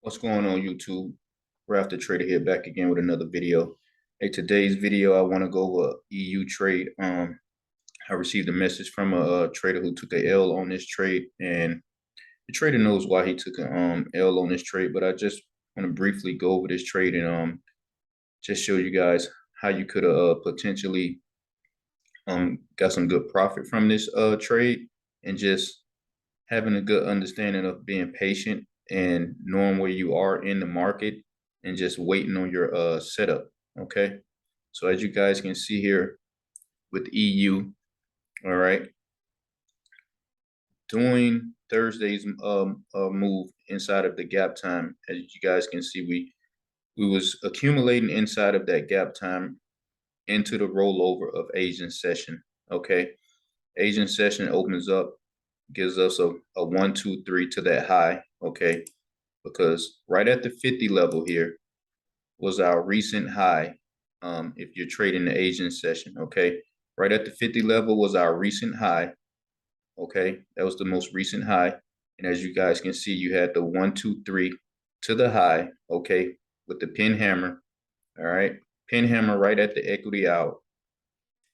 What's going on, YouTube? Ralph the Trader here, back again with another video. Hey, today's video I want to go over EU trade. I received a message from a trader who took a L on this trade, and the trader knows why he took a L on this trade. But I just want to briefly go over this trade and just show you guys how you could potentially got some good profit from this trade, and just having a good understanding of being patient and knowing where you are in the market and just waiting on your setup. Okay, so as you guys can see here with EU, all right, doing Thursday's move inside of the gap time, as you guys can see, we was accumulating inside of that gap time into the rollover of Asian session. Okay, Asian session opens up, gives us a 1, 2, 3 to that high. Okay, because right at the 50 level here was our recent high. If you're trading the Asian session, okay, right at the 50 level was our recent high. Okay, that was the most recent high. And as you guys can see, you had the 1, 2, 3 to the high. Okay, with the pin hammer. All right, pin hammer right at the equity hour.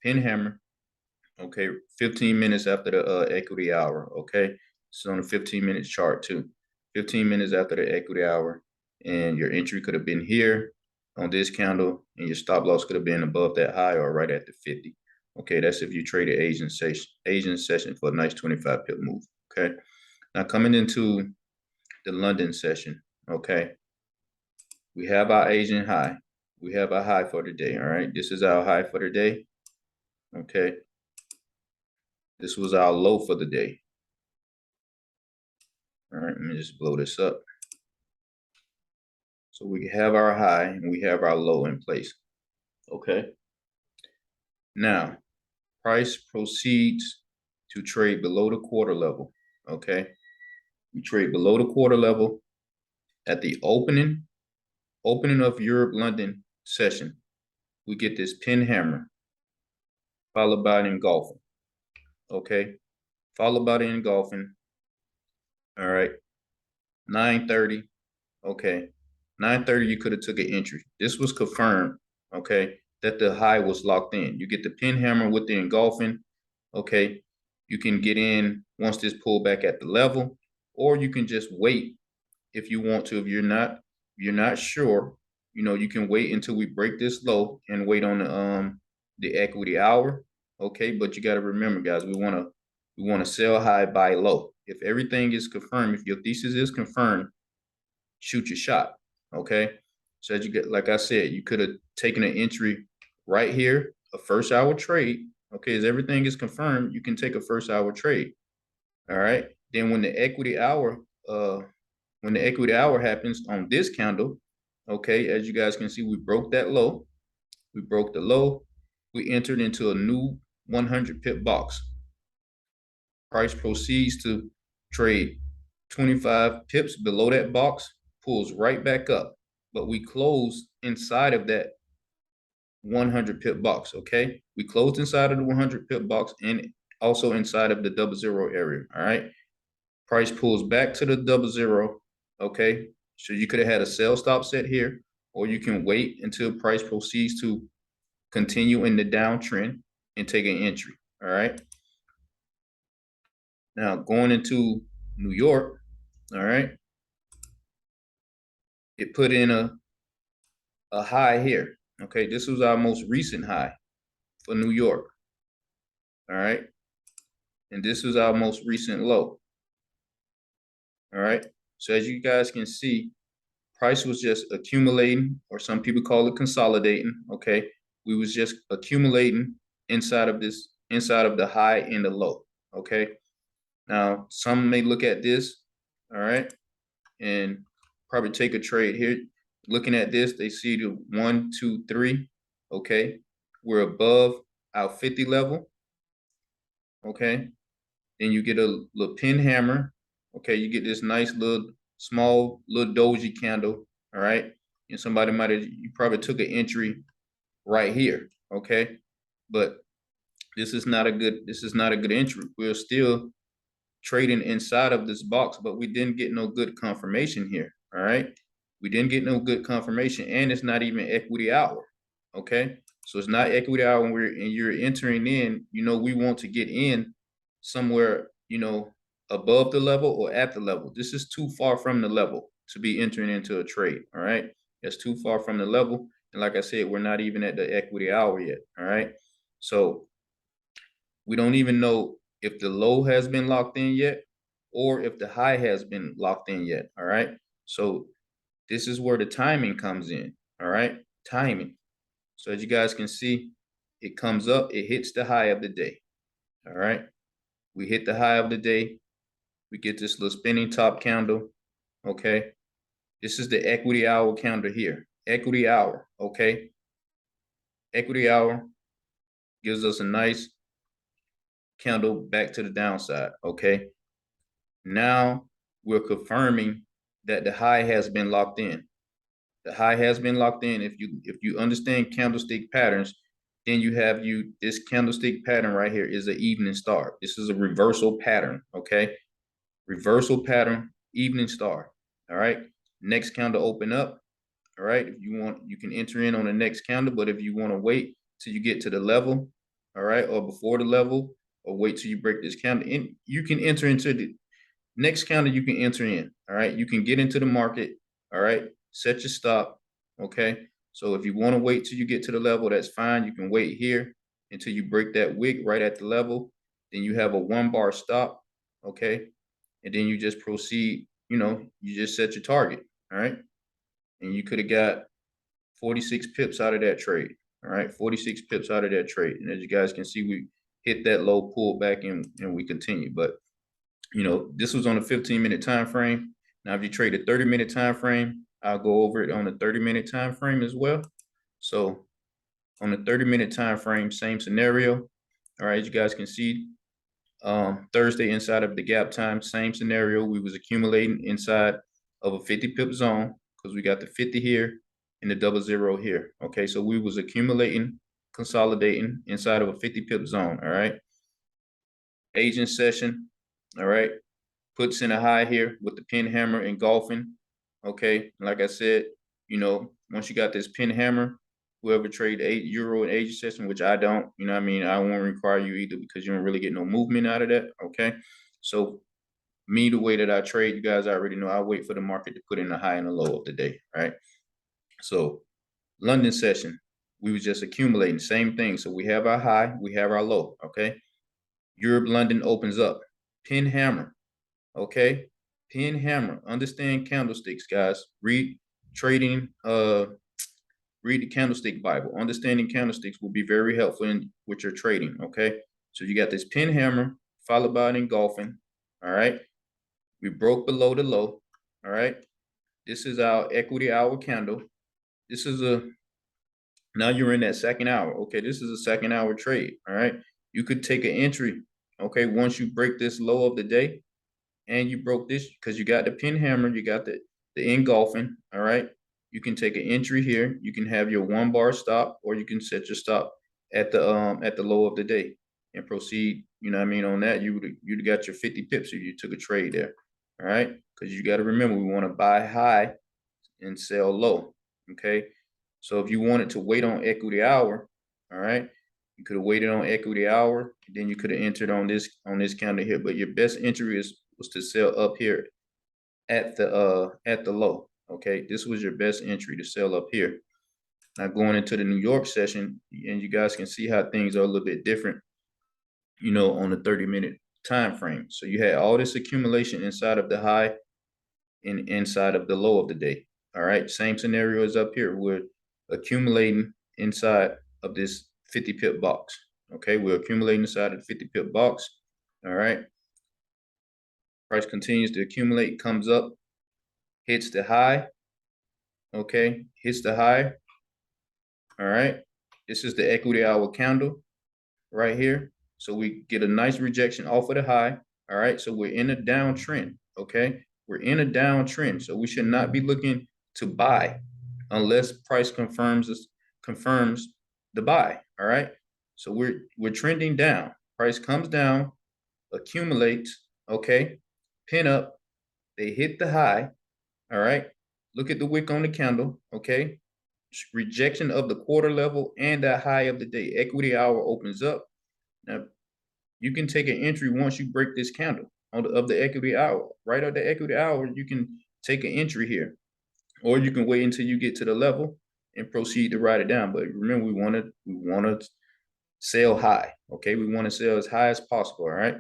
Pin hammer. Okay, 15 minutes after the equity hour. Okay, so on a 15-minute chart too. 15 minutes after the equity hour, and your entry could have been here on this candle, and your stop loss could have been above that high or right at the 50. Okay, that's if you traded Asian session for a nice 25 pip move. Okay, now coming into the London session. Okay, we have our Asian high. We have a high for the day. All right, this is our high for the day. Okay, this was our low for the day. All right, let me just blow this up. So we have our high and we have our low in place. Okay. Now, price proceeds to trade below the quarter level. Okay. We trade below the quarter level at the opening of Europe London session. We get this pin hammer followed by an engulfing. Okay. Followed by the engulfing. All right. 9:30. Okay. 9:30, you could have took an entry. This was confirmed, okay, that the high was locked in. You get the pin hammer with the engulfing, okay. You can get in once this pull back at the level, or you can just wait if you want to. If you're not sure, you know, you can wait until we break this low and wait on the equity hour, okay. But you got to remember, guys, we want to sell high, buy low. If everything is confirmed, if your thesis is confirmed, shoot your shot. Okay, so as you get, like I said, you could have taken an entry right here, a first hour trade. Okay, as everything is confirmed, you can take a first hour trade. All right, then when the equity hour happens on this candle, okay, as you guys can see, we broke that low. We broke the low. We entered into a new 100 pip box. Price proceeds to trade 25 pips below that box, pulls right back up, but we closed inside of that 100 pip box. Okay, we closed inside of the 100 pip box and also inside of the 00 area. All right, price pulls back to the 00. Okay, so you could have had a sell stop set here, or you can wait until price proceeds to continue in the downtrend and take an entry. All right, now going into New York. All right, it put in a high here. Okay, this was our most recent high for New York. All right, and this was our most recent low. All right, so as you guys can see, price was just accumulating, or some people call it consolidating. Okay, we was just accumulating inside of the high and the low. Okay, now some may look at this, all right, and probably take a trade here. Looking at this, they see the 1, 2, 3. Okay, we're above our 50 level. Okay, then you get a little pin hammer. Okay, you get this nice little small little doji candle. All right, and somebody you probably took an entry right here. Okay, but this is not a good entry. We're still trading inside of this box, but we didn't get no good confirmation here. all right? We didn't get no good confirmation, and it's not even equity hour, okay? So it's not equity hour when you're entering in, we want to get in somewhere, above the level or at the level. This is too far from the level to be entering into a trade, all right? It's too far from the level. And like I said, we're not even at the equity hour yet, all right? So we don't even know if the low has been locked in yet or if the high has been locked in yet, all right? So this is where the timing comes in, all right? Timing. So as you guys can see, it comes up, it hits the high of the day, all right? We hit the high of the day. We get this little spinning top candle, okay? This is the equity hour candle here. Equity hour, okay? Equity hour gives us a nice candle back to the downside, okay? Now we're confirming that the high has been locked in. The high has been locked in. If you understand candlestick patterns, then this candlestick pattern right here is an evening star. This is a reversal pattern, okay? Reversal pattern, evening star. All right. Next candle open up. All right. If you want, you can enter in on the next candle, but if you want to wait till you get to the level, all right, or before the level, or wait till you break this candle in, you can enter into the next candle. You can enter in. All right. You can get into the market. All right. Set your stop. Okay. So if you want to wait till you get to the level, that's fine. You can wait here until you break that wick right at the level. Then you have a 1-bar stop. Okay. And then you just proceed, you just set your target. All right. And you could have got 46 pips out of that trade. All right. 46 pips out of that trade. And as you guys can see, we hit that low, pull back, and we continue. But this was on a 15-minute time frame. Now, if you trade a 30-minute time frame, I'll go over it on a 30-minute time frame as well. So on the 30-minute time frame, same scenario. All right, as you guys can see, Thursday inside of the gap time, same scenario. We was accumulating inside of a 50 pip zone because we got the 50 here and the 00 here. Okay, so we was accumulating, consolidating inside of a 50 pip zone. All right. Agent session. All right. Puts in a high here with the pin hammer engulfing. Okay. Like I said, once you got this pin hammer, whoever trade euro and agent session, which I don't, I won't require you either because you don't really get no movement out of that. Okay. So me, the way that I trade, you guys already know, I wait for the market to put in the high and the low of the day. Right. So London session, we was just accumulating, same thing. So we have our high, we have our low. Okay. Europe, London opens up, pin hammer. Okay. Pin hammer. Understand candlesticks, guys. Read trading, read the candlestick Bible. Understanding candlesticks will be very helpful with your trading. Okay. So you got this pin hammer followed by an engulfing. All right. We broke below the low. All right. This is our equity hour candle. This is now you're in that second hour. Okay. This is a second hour trade. All right. You could take an entry. Okay. Once you break this low of the day, and you broke this because you got the pin hammer, you got the engulfing. All right. You can take an entry here. You can have your 1-bar stop, or you can set your stop at the low of the day and proceed. On that, you'd got your 50 pips if you took a trade there. All right. Because you got to remember, we want to buy high and sell low. Okay. So if you wanted to wait on equity hour, all right, you could have waited on equity hour, and then you could have entered on this candle here. But your best entry was to sell up here at the low. Okay, this was your best entry to sell up here. Now going into the New York session, and you guys can see how things are a little bit different, on the 30-minute time frame. So you had all this accumulation inside of the high and inside of the low of the day. All right, same scenario as up here. We're accumulating inside of this 50 pip box. Okay, we're accumulating inside of the 50 pip box. All right. Price continues to accumulate, comes up, hits the high. Okay, hits the high. All right. This is the equity hour candle right here. So we get a nice rejection off of the high. All right. So we're in a downtrend. Okay. We're in a downtrend. So we should not be looking to buy unless price confirms the buy. All right. So we're trending down. Price comes down, accumulates. Okay. Pin up. They hit the high. All right. look at the wick on the candle, okay? Rejection of the quarter level and the high of the day. Equity hour opens up. Now, you can take an entry once you break this candle of the equity hour. Right at the equity hour, you can take an entry here. Or you can wait until you get to the level and proceed to write it down. But remember, we want to sell high, okay? We want to sell as high as possible, all right?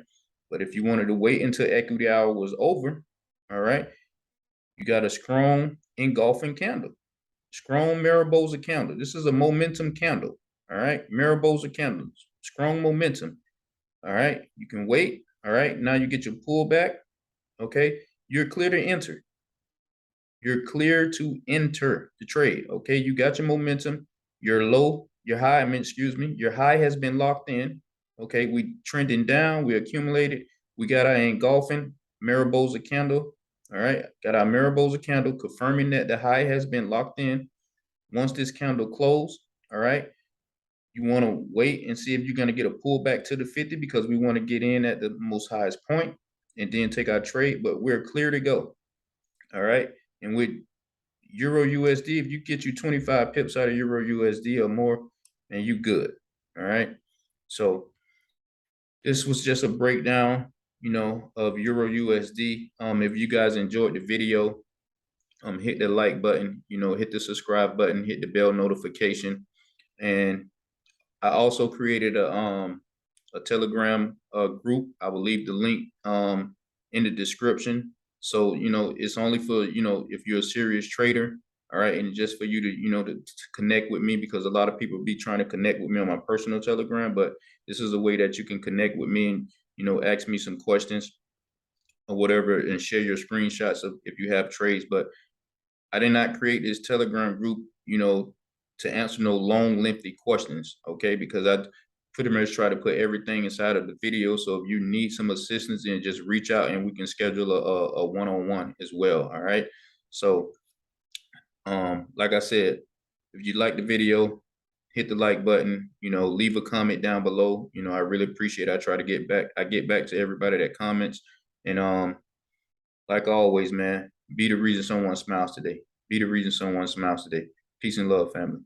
But if you wanted to wait until equity hour was over, all right, you got a strong engulfing candle. Strong Mariposa candle. This is a momentum candle. All right. Mariposa candles. Strong momentum. All right. You can wait. All right. Now you get your pullback. Okay. You're clear to enter. You're clear to enter the trade. Okay. You got your momentum. Your low, your high, your high has been locked in. Okay. We trending down. We accumulated. We got our engulfing Mariposa candle. All right. Got our Mariposa candle confirming that the high has been locked in. Once this candle closed, all right, you want to wait and see if you're going to get a pullback to the 50 because we want to get in at the most highest point and then take our trade, but we're clear to go. All right. And with Euro USD, if you get you 25 pips out of Euro USD or more, then you good. All right. So this was just a breakdown, of Euro USD. If you guys enjoyed the video, hit the like button, hit the subscribe button, hit the bell notification. And I also created a Telegram group. I will leave the link in the description. So, it's only for, if you're a serious trader, all right, and just for you to, to connect with me, because a lot of people be trying to connect with me on my personal Telegram, but this is a way that you can connect with me and, ask me some questions or whatever and share your screenshots of if you have trades. But I did not create this Telegram group, to answer no long, lengthy questions, okay? Because I pretty much try to put everything inside of the video. So if you need some assistance, then just reach out and we can schedule a one-on-one as well, all right? So, like I said, if you like the video, hit the like button, leave a comment down below. I really appreciate it. I try to get back to everybody that comments. And like always, man, be the reason someone smiles today. Be the reason someone smiles today. Peace and love, family.